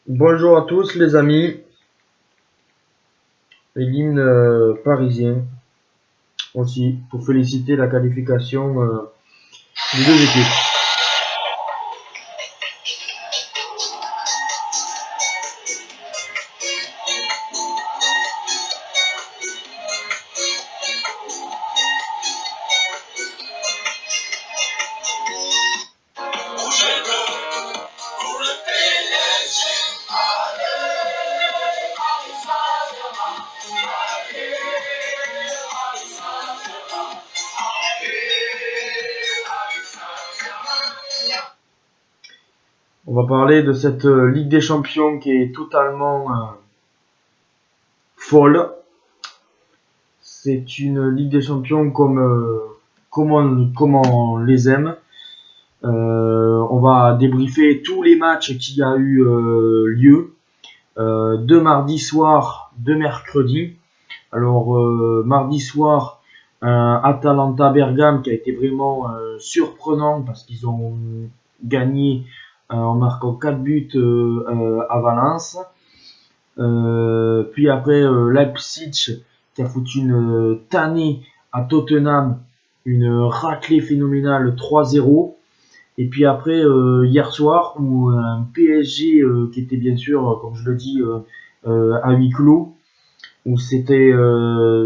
Bonjour à tous les amis, et l'hymne parisien aussi pour féliciter la qualification des deux équipes. On va parler de cette Ligue des Champions qui est totalement folle. C'est une Ligue des Champions comme on les aime. On va débriefer tous les matchs qui a eu lieu de mardi soir, de mercredi. Alors mardi soir, Atalanta Bergame qui a été vraiment surprenant parce qu'ils ont gagné en marquant 4 buts à Valence. Puis après Leipzig qui a foutu une tannée à Tottenham, une raclée phénoménale 3-0. Et puis après hier soir où un PSG qui était bien sûr, comme je le dis, à huis clos, où c'était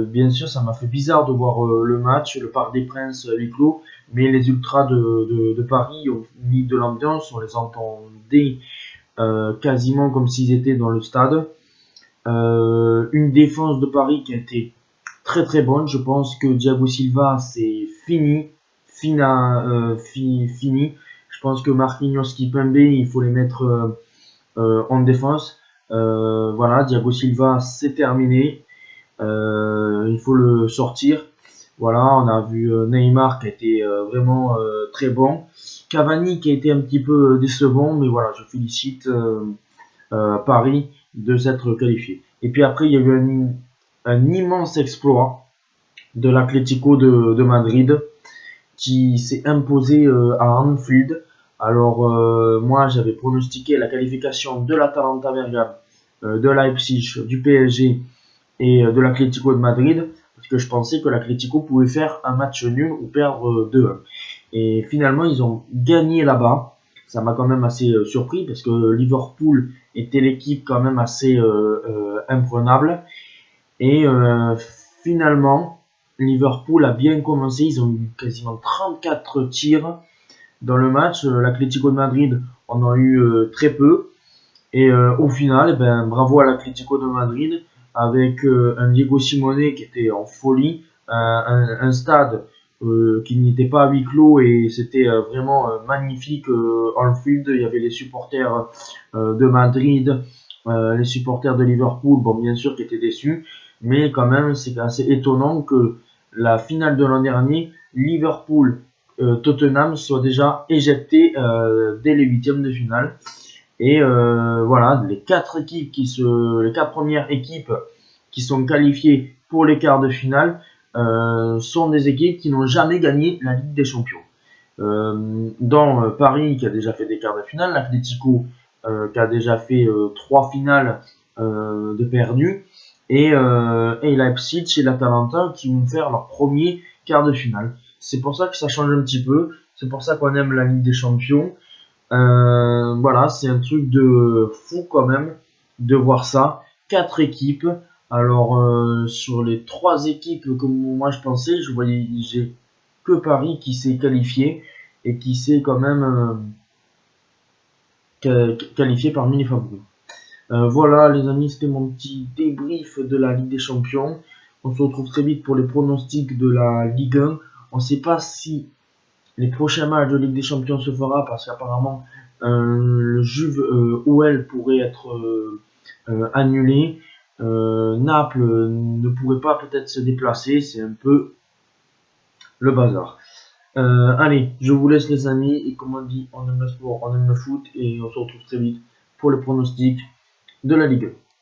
bien sûr ça m'a fait bizarre de voir le match, le Parc des Princes à huis clos, mais les ultras de Paris ont mis de l'ambiance, on les entendait quasiment comme s'ils étaient dans le stade. Une défense de Paris qui a été très très bonne, je pense que Thiago Silva c'est fini. Je pense que Marquinhos, Kimpembe, il faut les mettre en défense. Voilà, Thiago Silva, c'est terminé. Il faut le sortir. Voilà, on a vu Neymar qui a été vraiment très bon. Cavani qui a été un petit peu décevant, mais voilà, je félicite Paris de s'être qualifié. Et puis après, il y a eu un immense exploit de l'Atlético de Madrid qui s'est imposé à Anfield. Alors moi j'avais pronostiqué la qualification de l'Atalanta Bergame, de Leipzig, du PSG et de l'Atlético de Madrid parce que je pensais que l'Atlético pouvait faire un match nul ou perdre 2-1. Et finalement ils ont gagné là-bas. Ça m'a quand même assez surpris parce que Liverpool était l'équipe quand même assez imprenable. Et finalement, Liverpool a bien commencé. Ils ont eu quasiment 34 tirs dans le match. L'Atlético de Madrid en a eu très peu. Et au final, bravo à l'Atlético de Madrid avec un Diego Simeone qui était en folie. Un stade qui n'était pas à huis clos et c'était vraiment magnifique. Anfield, il y avait les supporters de Madrid, les supporters de Liverpool, bon bien sûr qui étaient déçus, mais quand même c'est assez étonnant que la finale de l'an dernier, Liverpool Tottenham soit déjà éjecté dès les huitièmes de finale. Et voilà, les quatre premières équipes qui sont qualifiées pour les quarts de finale sont des équipes qui n'ont jamais gagné la Ligue des Champions. Dans Paris qui a déjà fait des quarts de finale, l'Atlético qui a déjà fait 3 finales de perdues, et Leipzig et l'Atalanta qui vont faire leur premier quart de finale. C'est pour ça que ça change un petit peu, c'est pour ça qu'on aime la Ligue des Champions. Voilà, c'est un truc de fou quand même de voir ça. 4 équipes. Alors sur les 3 équipes comme moi je pensais, j'ai que Paris qui s'est qualifié et qui s'est quand même qualifié parmi les favoris. Voilà les amis, c'était mon petit débrief de la Ligue des Champions. On se retrouve très vite pour les pronostics de la Ligue 1. On ne sait pas si les prochains matchs de Ligue des Champions se fera parce qu'apparemment le Juve OL pourrait être annulé. Naples ne pourrait pas peut-être se déplacer, c'est un peu le bazar. Allez, je vous laisse les amis, et comme on dit, on aime le sport, on aime le foot, et on se retrouve très vite pour le pronostic de la Ligue 1.